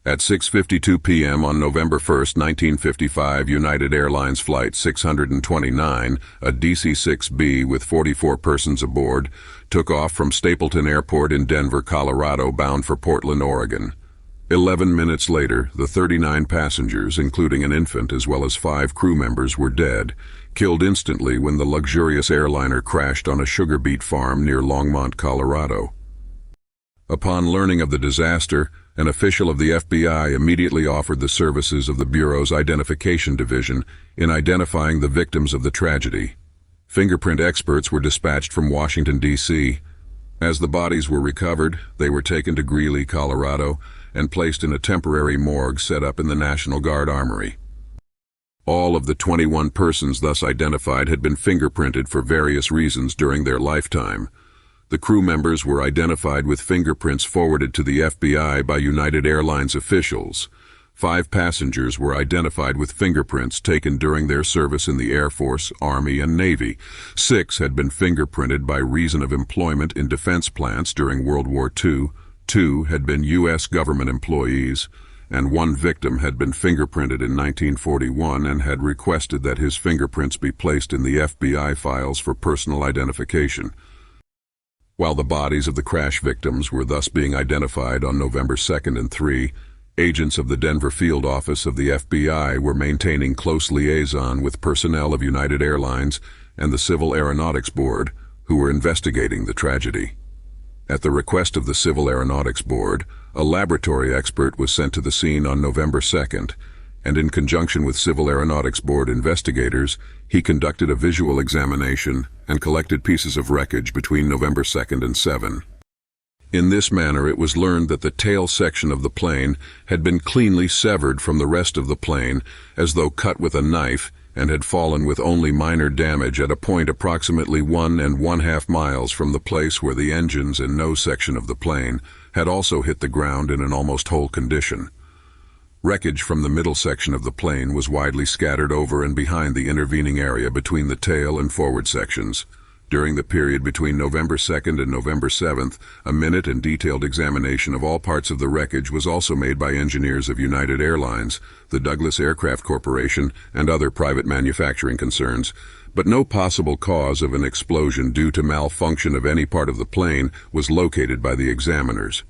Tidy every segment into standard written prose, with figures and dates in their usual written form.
At 6:52 p.m. on November 1, 1955, United Airlines Flight 629, a DC-6B with 44 persons aboard, took off from Stapleton Airport in Denver, Colorado, bound for Portland, Oregon. 11 minutes later, the 39 passengers, including an infant as well as 5 crew members, were dead, killed instantly when the luxurious airliner crashed on a sugar beet farm near Longmont, Colorado. Upon learning of the disaster, an official of the FBI immediately offered the services of the Bureau's Identification Division in identifying the victims of the tragedy. Fingerprint experts were dispatched from Washington, D.C. As the bodies were recovered, they were taken to Greeley, Colorado, and placed in a temporary morgue set up in the National Guard Armory. All of the 21 persons thus identified had been fingerprinted for various reasons during their lifetime. The crew members were identified with fingerprints forwarded to the FBI by United Airlines officials. 5 passengers were identified with fingerprints taken during their service in the Air Force, Army, and Navy. 6 had been fingerprinted by reason of employment in defense plants during World War II. 2 had been U.S. government employees, and 1 victim had been fingerprinted in 1941 and had requested that his fingerprints be placed in the FBI files for personal identification. While the bodies of the crash victims were thus being identified on November 2nd and 3, agents of the Denver field office of the FBI were maintaining close liaison with personnel of United Airlines and the Civil Aeronautics Board, who were investigating the tragedy. At the request of the Civil Aeronautics Board, a laboratory expert was sent to the scene on November 2nd, and in conjunction with Civil Aeronautics Board investigators, he conducted a visual examination and collected pieces of wreckage between November 2nd and 7. In this manner, it was learned that the tail section of the plane had been cleanly severed from the rest of the plane, as though cut with a knife, and had fallen with only minor damage at a point approximately 1½ miles from the place where the engines and nose section of the plane had also hit the ground in an almost whole condition. Wreckage from the middle section of the plane was widely scattered over and behind the intervening area between the tail and forward sections. During the period between November 2nd and November 7th, a minute and detailed examination of all parts of the wreckage was also made by engineers of United Airlines, the Douglas Aircraft Corporation, and other private manufacturing concerns, but no possible cause of an explosion due to malfunction of any part of the plane was located by the examiners.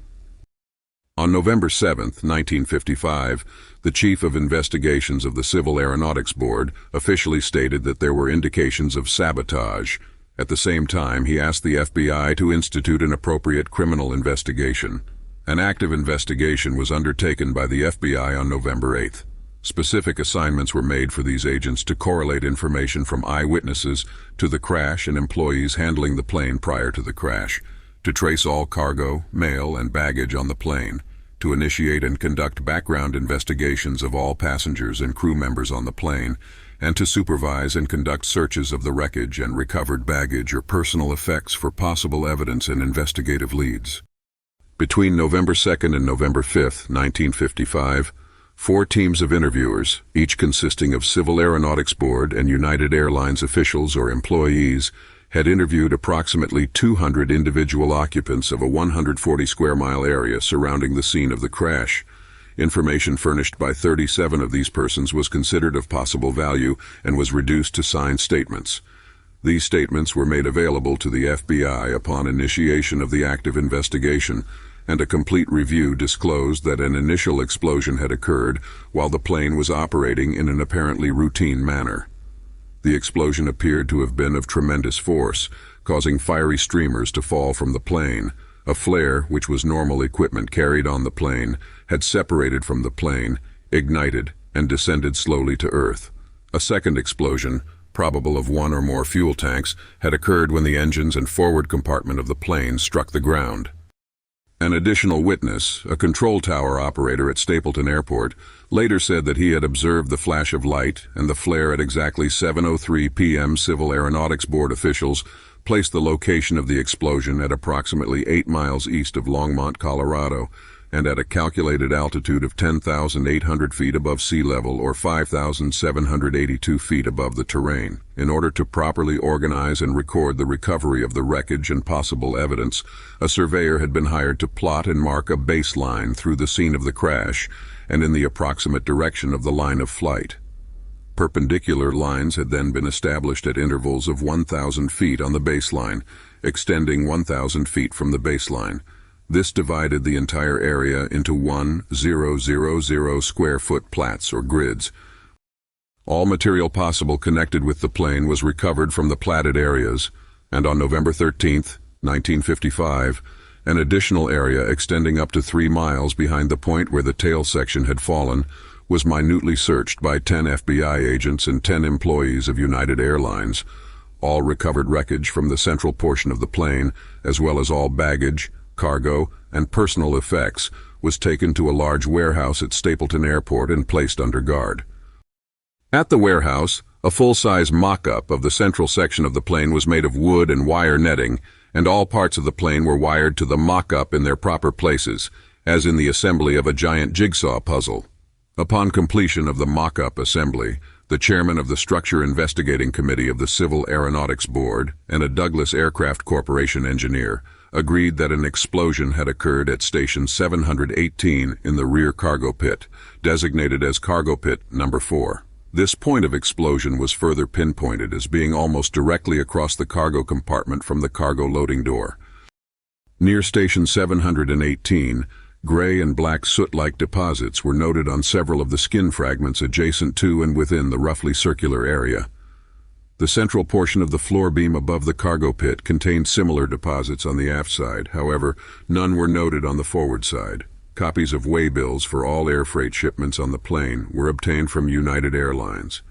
On November 7, 1955, the Chief of Investigations of the Civil Aeronautics Board officially stated that there were indications of sabotage. At the same time, he asked the FBI to institute an appropriate criminal investigation. An active investigation was undertaken by the FBI on November 8. Specific assignments were made for these agents to correlate information from eyewitnesses to the crash and employees handling the plane prior to the crash, to trace all cargo, mail, and baggage on the plane, to initiate and conduct background investigations of all passengers and crew members on the plane, and to supervise and conduct searches of the wreckage and recovered baggage or personal effects for possible evidence and investigative leads. Between November 2nd and November 5th, 1955, 4 teams of interviewers, each consisting of Civil Aeronautics Board and United Airlines officials or employees, had interviewed approximately 200 individual occupants of a 140-square-mile area surrounding the scene of the crash. Information furnished by 37 of these persons was considered of possible value and was reduced to signed statements. These statements were made available to the FBI upon initiation of the active investigation, and a complete review disclosed that an initial explosion had occurred while the plane was operating in an apparently routine manner. The explosion appeared to have been of tremendous force, causing fiery streamers to fall from the plane. A flare, which was normal equipment carried on the plane, had separated from the plane, ignited, and descended slowly to Earth. A second explosion, probable of 1 or more fuel tanks, had occurred when the engines and forward compartment of the plane struck the ground. An additional witness, a control tower operator at Stapleton Airport, later said that he had observed the flash of light and the flare at exactly 7:03 p.m. Civil Aeronautics Board officials placed the location of the explosion at approximately 8 miles east of Longmont, Colorado, and at a calculated altitude of 10,800 feet above sea level or 5,782 feet above the terrain. In order to properly organize and record the recovery of the wreckage and possible evidence, a surveyor had been hired to plot and mark a baseline through the scene of the crash and in the approximate direction of the line of flight. Perpendicular lines had then been established at intervals of 1,000 feet on the baseline, extending 1,000 feet from the baseline. This divided the entire area into 1,000 square-foot plats or grids. All material possible connected with the plane was recovered from the platted areas, and on November 13, 1955, an additional area extending up to 3 miles behind the point where the tail section had fallen was minutely searched by 10 FBI agents and 10 employees of United Airlines. All recovered wreckage from the central portion of the plane, as well as all baggage, cargo, and personal effects, was taken to a large warehouse at Stapleton Airport and placed under guard. At the warehouse, a full-size mock-up of the central section of the plane was made of wood and wire netting, and all parts of the plane were wired to the mock-up in their proper places, as in the assembly of a giant jigsaw puzzle. Upon completion of the mock-up assembly, the chairman of the Structure Investigating Committee of the Civil Aeronautics Board and a Douglas Aircraft Corporation engineer agreed that an explosion had occurred at Station 718 in the rear cargo pit, designated as Cargo Pit Number 4. This point of explosion was further pinpointed as being almost directly across the cargo compartment from the cargo loading door. Near Station 718, gray and black soot-like deposits were noted on several of the skin fragments adjacent to and within the roughly circular area. The central portion of the floor beam above the cargo pit contained similar deposits on the aft side. However, none were noted on the forward side. Copies of waybills for all air freight shipments on the plane were obtained from United Airlines.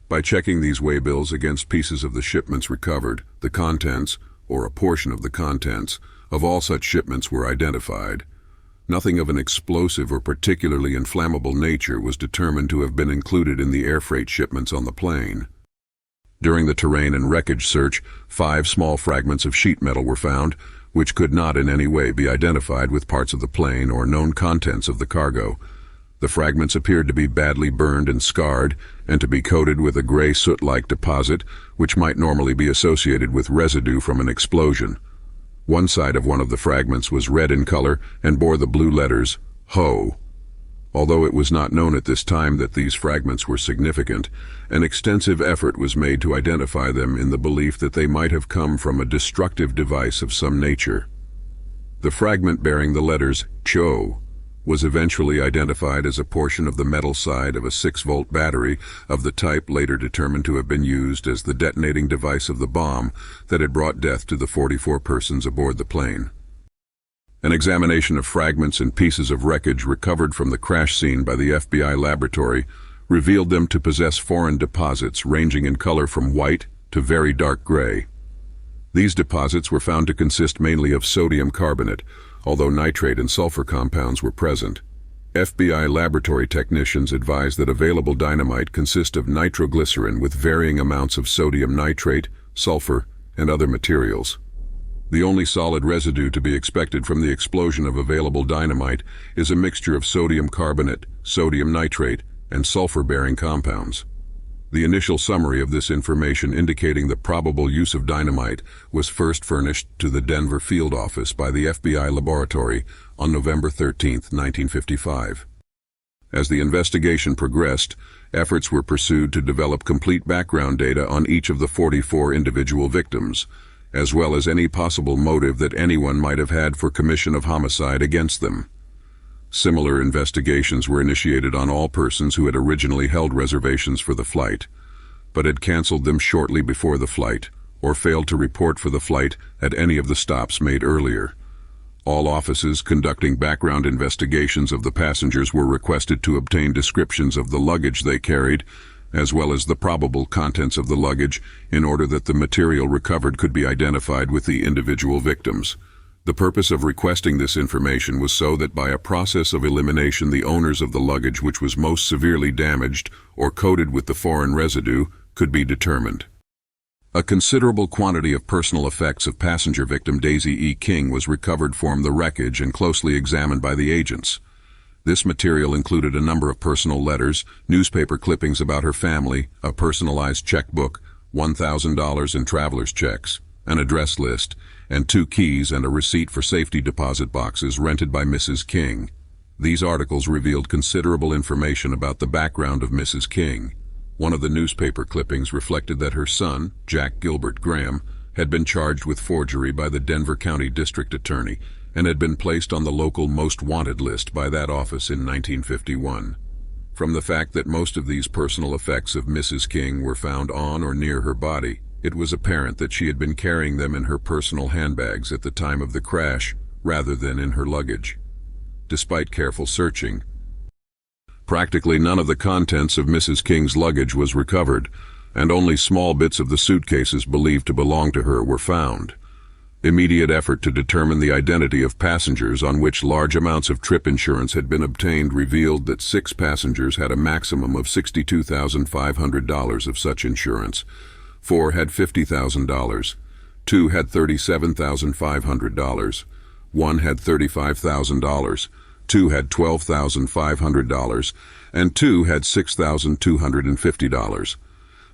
By checking these waybills against pieces of the shipments recovered, the contents, or a portion of the contents, of all such shipments were identified. Nothing of an explosive or particularly inflammable nature was determined to have been included in the air freight shipments on the plane. During the terrain and wreckage search, 5 small fragments of sheet metal were found, which could not in any way be identified with parts of the plane or known contents of the cargo. The fragments appeared to be badly burned and scarred, and to be coated with a gray soot-like deposit, which might normally be associated with residue from an explosion. One side of one of the fragments was red in color and bore the blue letters, HO. Although it was not known at this time that these fragments were significant, an extensive effort was made to identify them in the belief that they might have come from a destructive device of some nature. The fragment bearing the letters CHO was eventually identified as a portion of the metal side of a 6-volt battery of the type later determined to have been used as the detonating device of the bomb that had brought death to the 44 persons aboard the plane. An examination of fragments and pieces of wreckage recovered from the crash scene by the FBI laboratory revealed them to possess foreign deposits ranging in color from white to very dark gray. These deposits were found to consist mainly of sodium carbonate, although nitrate and sulfur compounds were present. FBI laboratory technicians advised that available dynamite consist of nitroglycerin with varying amounts of sodium nitrate, sulfur, and other materials. The only solid residue to be expected from the explosion of available dynamite is a mixture of sodium carbonate, sodium nitrate, and sulfur-bearing compounds. The initial summary of this information indicating the probable use of dynamite was first furnished to the Denver field office by the FBI laboratory on November 13, 1955. As the investigation progressed, efforts were pursued to develop complete background data on each of the 44 individual victims, as well as any possible motive that anyone might have had for commission of homicide against them. Similar investigations were initiated on all persons who had originally held reservations for the flight, but had canceled them shortly before the flight, or failed to report for the flight at any of the stops made earlier. All offices conducting background investigations of the passengers were requested to obtain descriptions of the luggage they carried, as well as the probable contents of the luggage, in order that the material recovered could be identified with the individual victims. The purpose of requesting this information was so that by a process of elimination the owners of the luggage which was most severely damaged or coated with the foreign residue could be determined. A considerable quantity of personal effects of passenger victim Daisy E. King was recovered from the wreckage and closely examined by the agents. This material included a number of personal letters, newspaper clippings about her family, a personalized checkbook, $1,000 in traveler's checks, an address list, and 2 keys and a receipt for safety deposit boxes rented by Mrs. King. These articles revealed considerable information about the background of Mrs. King. One of the newspaper clippings reflected that her son, Jack Gilbert Graham, had been charged with forgery by the Denver County District Attorney and had been placed on the local most wanted list by that office in 1951. From the fact that most of these personal effects of Mrs. King were found on or near her body, it was apparent that she had been carrying them in her personal handbags at the time of the crash rather than in her luggage. Despite careful searching, practically none of the contents of Mrs. King's luggage was recovered, and only small bits of the suitcases believed to belong to her were found. Immediate effort to determine the identity of passengers on which large amounts of trip insurance had been obtained revealed that 6 passengers had a maximum of $62,500 of such insurance. 4 had $50,000. 2 had $37,500. 1 had $35,000. 2 had $12,500, and 2 had $6,250.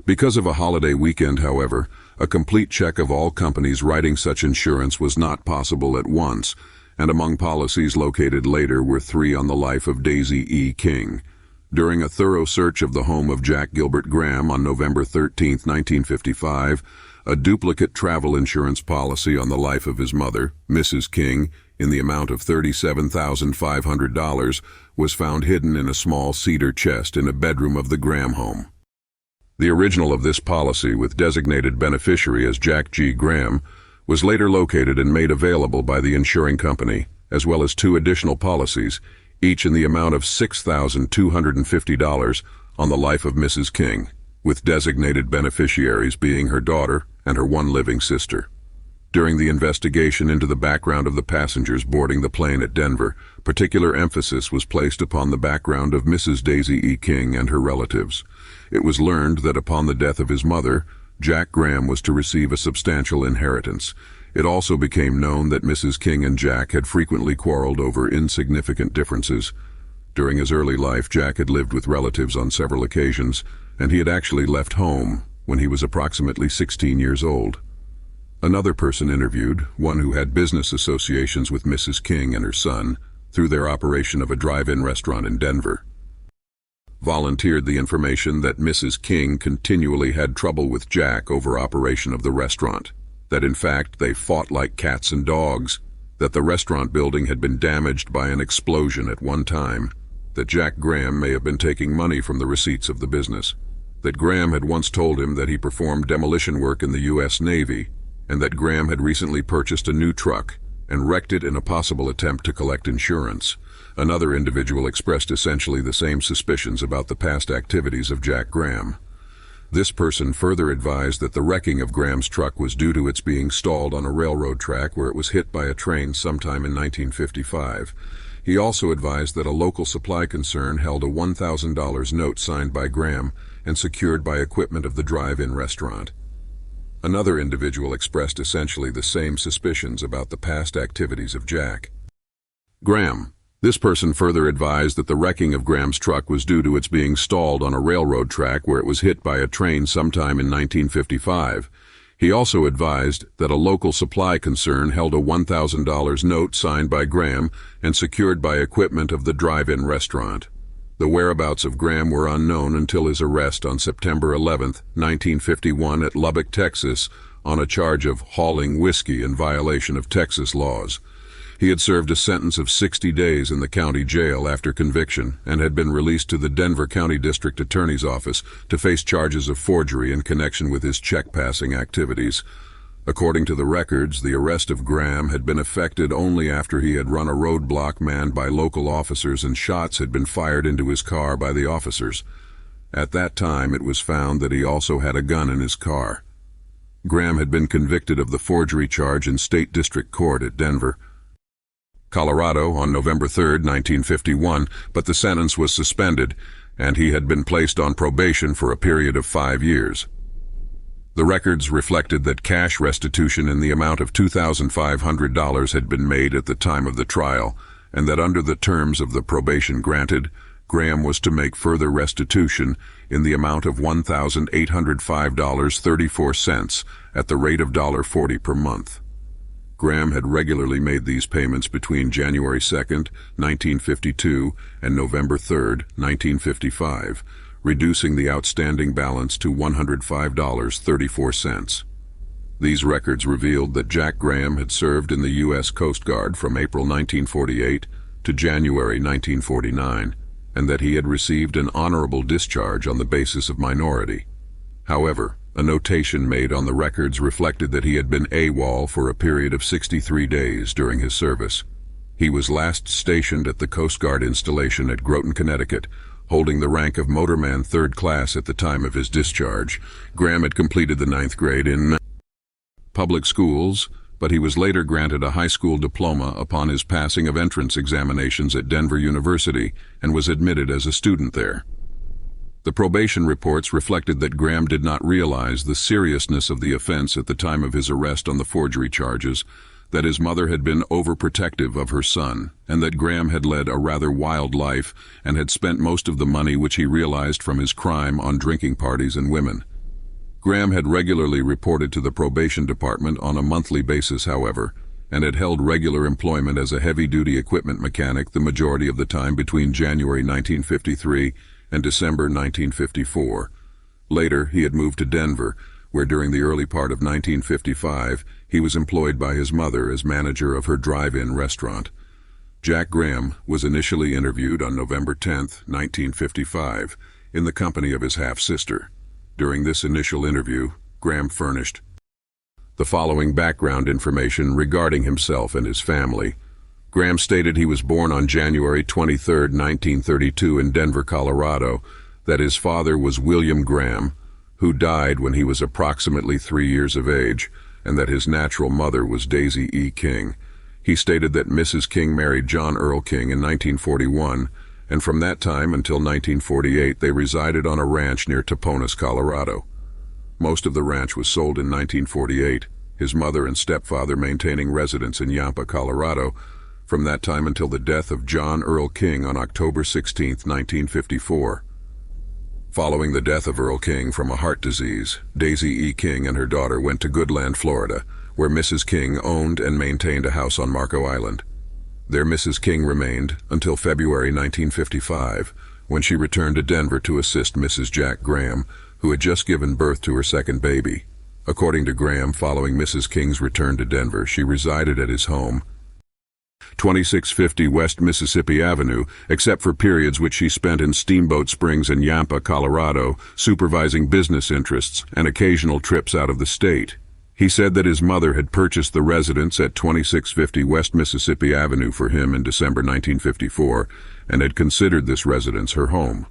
Because of a holiday weekend, however, a complete check of all companies writing such insurance was not possible at once, and among policies located later were 3 on the life of Daisy E. King. During a thorough search of the home of Jack Gilbert Graham on November 13, 1955, a duplicate travel insurance policy on the life of his mother, Mrs. King, in the amount of $37,500 was found hidden in a small cedar chest in a bedroom of the Graham home. The original of this policy, with designated beneficiary as Jack G. Graham, was later located and made available by the insuring company, as well as 2 additional policies, each in the amount of $6,250 on the life of Mrs. King, with designated beneficiaries being her daughter and her 1 living sister. During the investigation into the background of the passengers boarding the plane at Denver, particular emphasis was placed upon the background of Mrs. Daisy E. King and her relatives. It was learned that upon the death of his mother, Jack Graham was to receive a substantial inheritance. It also became known that Mrs. King and Jack had frequently quarreled over insignificant differences. During his early life, Jack had lived with relatives on several occasions, and he had actually left home when he was approximately 16 years old. Another person interviewed, one who had business associations with Mrs. King and her son, through their operation of a drive-in restaurant in Denver, volunteered the information that Mrs. King continually had trouble with Jack over operation of the restaurant, that in fact they fought like cats and dogs, that the restaurant building had been damaged by an explosion at one time, that Jack Graham may have been taking money from the receipts of the business, that Graham had once told him that he performed demolition work in the U.S. Navy, and that Graham had recently purchased a new truck and wrecked it in a possible attempt to collect insurance. Another individual expressed essentially the same suspicions about the past activities of Jack Graham. This person further advised that the wrecking of Graham's truck was due to its being stalled on a railroad track where it was hit by a train sometime in 1955. He also advised that a local supply concern held a $1,000 note signed by Graham and secured by equipment of the drive-in restaurant. Another individual expressed essentially the same suspicions about the past activities of Jack Graham. This person further advised that the wrecking of Graham's truck was due to its being stalled on a railroad track where it was hit by a train sometime in 1955. He also advised that a local supply concern held a $1,000 note signed by Graham and secured by equipment of the drive-in restaurant. The whereabouts of Graham were unknown until his arrest on September 11, 1951 at Lubbock, Texas, on a charge of hauling whiskey in violation of Texas laws. He had served a sentence of 60 days in the county jail after conviction and had been released to the Denver County District Attorney's Office to face charges of forgery in connection with his check-passing activities. According to the records, the arrest of Graham had been effected only after he had run a roadblock manned by local officers and shots had been fired into his car by the officers. At that time, it was found that he also had a gun in his car. Graham had been convicted of the forgery charge in State District Court at Denver, Colorado on November 3, 1951, but the sentence was suspended, and he had been placed on probation for a period of 5 years. The records reflected that cash restitution in the amount of $2,500 had been made at the time of the trial, and that under the terms of the probation granted, Graham was to make further restitution in the amount of $1,805.34 at the rate of $40 per month. Graham had regularly made these payments between January 2, 1952 and November 3, 1955, reducing the outstanding balance to $105.34. These records revealed that Jack Graham had served in the U.S. Coast Guard from April 1948 to January 1949, and that he had received an honorable discharge on the basis of minority. However, a notation made on the records reflected that he had been AWOL for a period of 63 days during his service. He was last stationed at the Coast Guard installation at Groton, Connecticut, holding the rank of motorman 3rd class at the time of his discharge. Graham had completed the 9th grade in public schools, but he was later granted a high school diploma upon his passing of entrance examinations at Denver University and was admitted as a student there. The probation reports reflected that Graham did not realize the seriousness of the offense at the time of his arrest on the forgery charges, that his mother had been overprotective of her son, and that Graham had led a rather wild life and had spent most of the money which he realized from his crime on drinking parties and women. Graham had regularly reported to the probation department on a monthly basis, however, and had held regular employment as a heavy-duty equipment mechanic the majority of the time between January 1953 and December 1954. Later, he had moved to Denver, where during the early part of 1955, he was employed by his mother as manager of her drive-in restaurant. Jack Graham was initially interviewed on November 10, 1955, in the company of his half-sister. During this initial interview, Graham furnished the following background information regarding himself and his family. Graham stated he was born on January 23, 1932 in Denver, Colorado, that his father was William Graham, who died when he was approximately 3 years of age, and that his natural mother was Daisy E. King. He stated that Mrs. King married John Earl King in 1941, and from that time until 1948 they resided on a ranch near Tapones, Colorado. Most of the ranch was sold in 1948, his mother and stepfather maintaining residence in Yampa, Colorado, from that time until the death of John Earl King on October 16, 1954. Following the death of Earl King from a heart disease, Daisy E. King and her daughter went to Goodland, Florida, where Mrs. King owned and maintained a house on Marco Island. There Mrs. King remained until February 1955, when she returned to Denver to assist Mrs. Jack Graham, who had just given birth to her second baby. According to Graham, following Mrs. King's return to Denver, she resided at his home, 2650 West Mississippi Avenue, except for periods which she spent in Steamboat Springs and Yampa, Colorado, supervising business interests and occasional trips out of the state. He said that his mother had purchased the residence at 2650 West Mississippi Avenue for him in December 1954 and had considered this residence her home.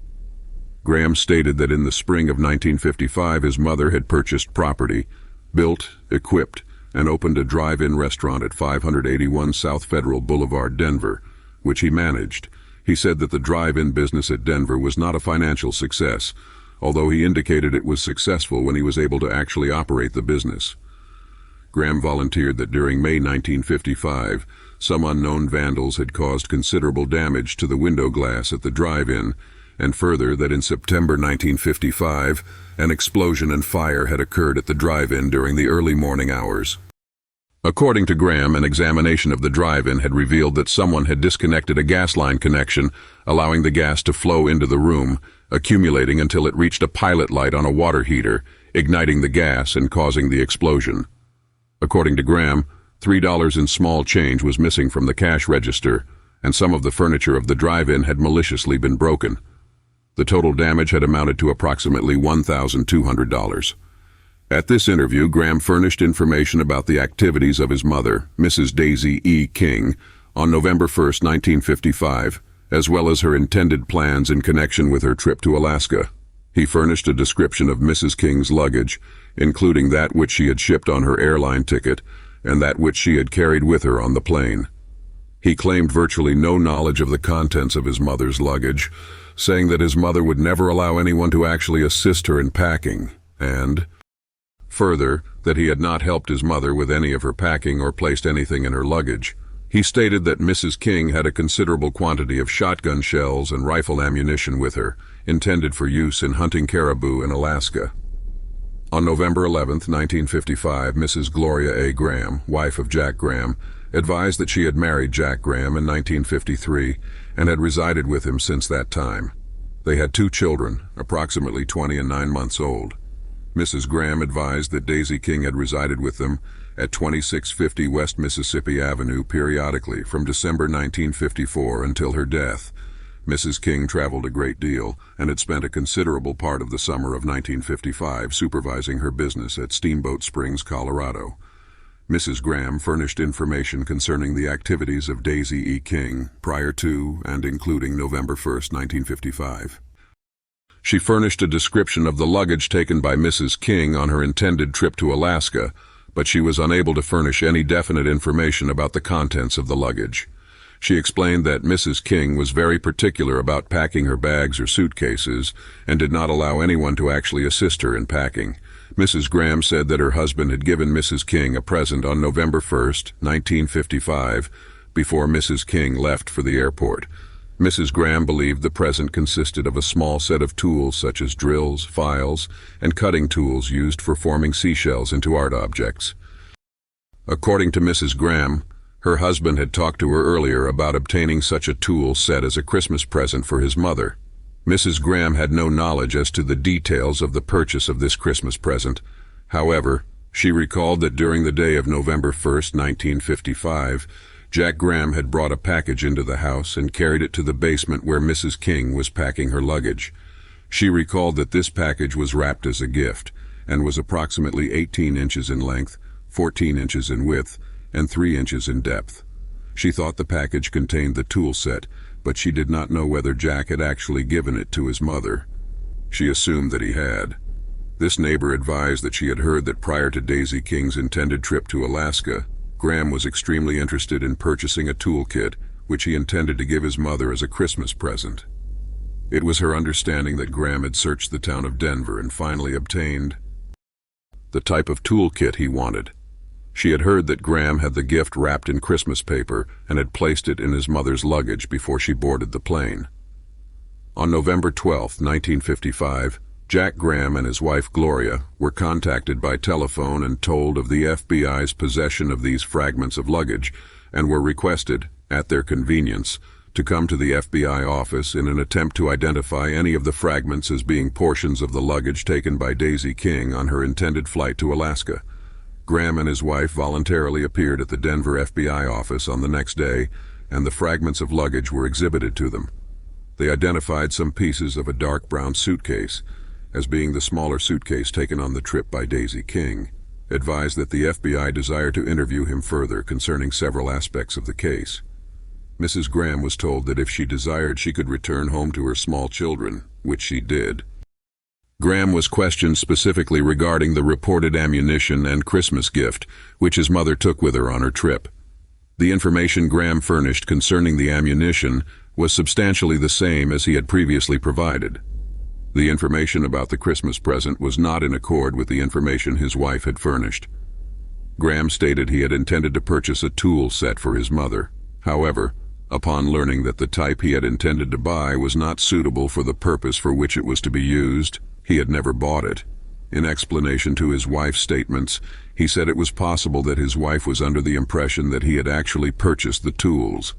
Graham stated that in the spring of 1955 his mother had purchased property, built, equipped, and opened a drive-in restaurant at 581 South Federal Boulevard, Denver, which he managed. He said that the drive-in business at Denver was not a financial success, although he indicated it was successful when he was able to actually operate the business. Graham volunteered that during May 1955, some unknown vandals had caused considerable damage to the window glass at the drive-in, and further that in September 1955, an explosion and fire had occurred at the drive-in during the early morning hours. According to Graham, an examination of the drive-in had revealed that someone had disconnected a gas line connection, allowing the gas to flow into the room, accumulating until it reached a pilot light on a water heater, igniting the gas and causing the explosion. According to Graham, $3 in small change was missing from the cash register, and some of the furniture of the drive-in had maliciously been broken. The total damage had amounted to approximately $1,200. At this interview, Graham furnished information about the activities of his mother, Mrs. Daisy E. King, on November 1, 1955, as well as her intended plans in connection with her trip to Alaska. He furnished a description of Mrs. King's luggage, including that which she had shipped on her airline ticket and that which she had carried with her on the plane. He claimed virtually no knowledge of the contents of his mother's luggage, saying that his mother would never allow anyone to actually assist her in packing, and Further, that he had not helped his mother with any of her packing or placed anything in her luggage. He stated that Mrs. King had a considerable quantity of shotgun shells and rifle ammunition with her, intended for use in hunting caribou in Alaska. On November 11, 1955, Mrs. Gloria A. Graham, wife of Jack Graham, advised that she had married Jack Graham in 1953 and had resided with him since that time. They had 2 children, approximately 20 and 9 months old. Mrs. Graham advised that Daisy King had resided with them at 2650 West Mississippi Avenue periodically from December 1954 until her death. Mrs. King traveled a great deal and had spent a considerable part of the summer of 1955 supervising her business at Steamboat Springs, Colorado. Mrs. Graham furnished information concerning the activities of Daisy E. King prior to and including November 1, 1955. She furnished a description of the luggage taken by Mrs. King on her intended trip to Alaska, but she was unable to furnish any definite information about the contents of the luggage. She explained that Mrs. King was very particular about packing her bags or suitcases and did not allow anyone to actually assist her in packing. Mrs. Graham said that her husband had given Mrs. King a present on November 1, 1955, before Mrs. King left for the airport. Mrs. Graham believed the present consisted of a small set of tools such as drills, files, and cutting tools used for forming seashells into art objects. According to Mrs. Graham, her husband had talked to her earlier about obtaining such a tool set as a Christmas present for his mother. Mrs. Graham had no knowledge as to the details of the purchase of this Christmas present. However, she recalled that during the day of November 1, 1955, Jack Graham had brought a package into the house and carried it to the basement where Mrs. King was packing her luggage. She recalled that this package was wrapped as a gift and was approximately 18 inches in length, 14 inches in width, and 3 inches in depth. She thought the package contained the tool set, but she did not know whether Jack had actually given it to his mother. She assumed that he had. This neighbor advised that she had heard that prior to Daisy King's intended trip to Alaska, Graham was extremely interested in purchasing a toolkit, which he intended to give his mother as a Christmas present. It was her understanding that Graham had searched the town of Denver and finally obtained the type of toolkit he wanted. She had heard that Graham had the gift wrapped in Christmas paper and had placed it in his mother's luggage before she boarded the plane. On November 12, 1955, Jack Graham and his wife Gloria were contacted by telephone and told of the FBI's possession of these fragments of luggage and were requested, at their convenience, to come to the FBI office in an attempt to identify any of the fragments as being portions of the luggage taken by Daisy King on her intended flight to Alaska. Graham and his wife voluntarily appeared at the Denver FBI office on the next day, and the fragments of luggage were exhibited to them. They identified some pieces of a dark brown suitcase as being the smaller suitcase taken on the trip by Daisy King, advised that the FBI desired to interview him further concerning several aspects of the case. Mrs. Graham was told that if she desired she could return home to her small children, which she did. Graham was questioned specifically regarding the reported ammunition and Christmas gift, which his mother took with her on her trip. The information Graham furnished concerning the ammunition was substantially the same as he had previously provided. The information about the Christmas present was not in accord with the information his wife had furnished. Graham stated he had intended to purchase a tool set for his mother. However, upon learning that the type he had intended to buy was not suitable for the purpose for which it was to be used, he had never bought it. In explanation to his wife's statements, he said it was possible that his wife was under the impression that he had actually purchased the tools.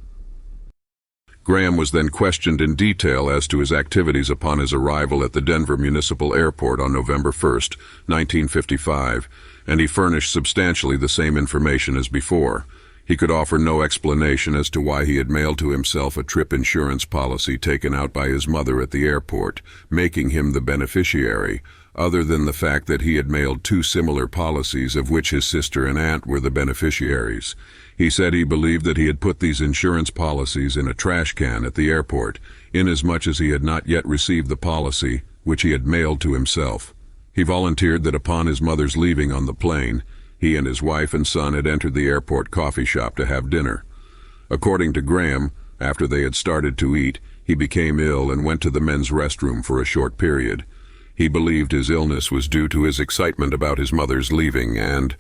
Graham was then questioned in detail as to his activities upon his arrival at the Denver Municipal Airport on November 1, 1955, and he furnished substantially the same information as before. He could offer no explanation as to why he had mailed to himself a trip insurance policy taken out by his mother at the airport, making him the beneficiary, other than the fact that he had mailed 2 similar policies of which his sister and aunt were the beneficiaries. He said he believed that he had put these insurance policies in a trash can at the airport, inasmuch as he had not yet received the policy, which he had mailed to himself. He volunteered that upon his mother's leaving on the plane, he and his wife and son had entered the airport coffee shop to have dinner. According to Graham, after they had started to eat, he became ill and went to the men's restroom for a short period. He believed his illness was due to his excitement about his mother's leaving, and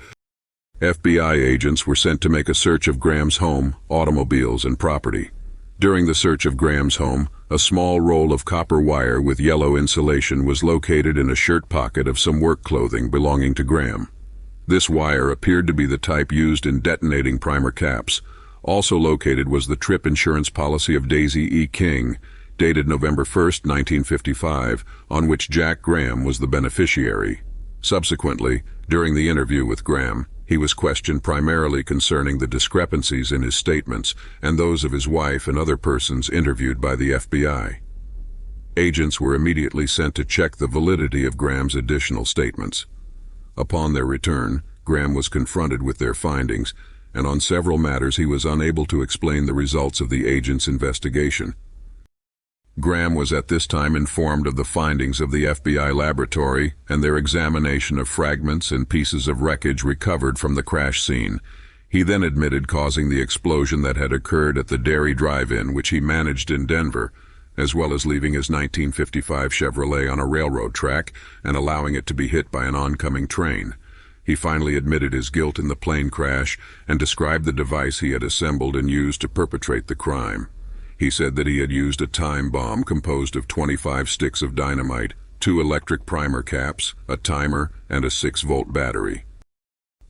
FBI agents were sent to make a search of Graham's home, automobiles, and property. During the search of Graham's home, a small roll of copper wire with yellow insulation was located in a shirt pocket of some work clothing belonging to Graham. This wire appeared to be the type used in detonating primer caps. Also located was the trip insurance policy of Daisy E. King, dated November 1, 1955, on which Jack Graham was the beneficiary. Subsequently, during the interview with Graham, he was questioned primarily concerning the discrepancies in his statements and those of his wife and other persons interviewed by the FBI. Agents were immediately sent to check the validity of Graham's additional statements. Upon their return, Graham was confronted with their findings, and on several matters he was unable to explain the results of the agents' investigation. Graham was at this time informed of the findings of the FBI laboratory and their examination of fragments and pieces of wreckage recovered from the crash scene. He then admitted causing the explosion that had occurred at the Dairy Drive-In, which he managed in Denver, as well as leaving his 1955 Chevrolet on a railroad track and allowing it to be hit by an oncoming train. He finally admitted his guilt in the plane crash and described the device he had assembled and used to perpetrate the crime. He said that he had used a time bomb composed of 25 sticks of dynamite, 2 electric primer caps, a timer, and a 6-volt battery.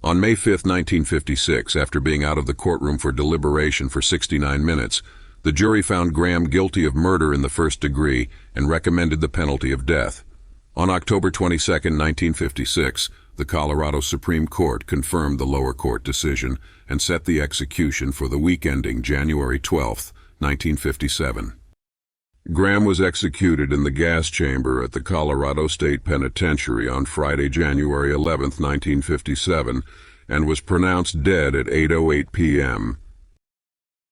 On May 5, 1956, after being out of the courtroom for deliberation for 69 minutes, the jury found Graham guilty of murder in the first degree and recommended the penalty of death. On October 22, 1956, the Colorado Supreme Court confirmed the lower court decision and set the execution for the week ending January 12, 1957. Graham was executed in the gas chamber at the Colorado State Penitentiary on Friday, January 11, 1957, and was pronounced dead at 8:08 p.m.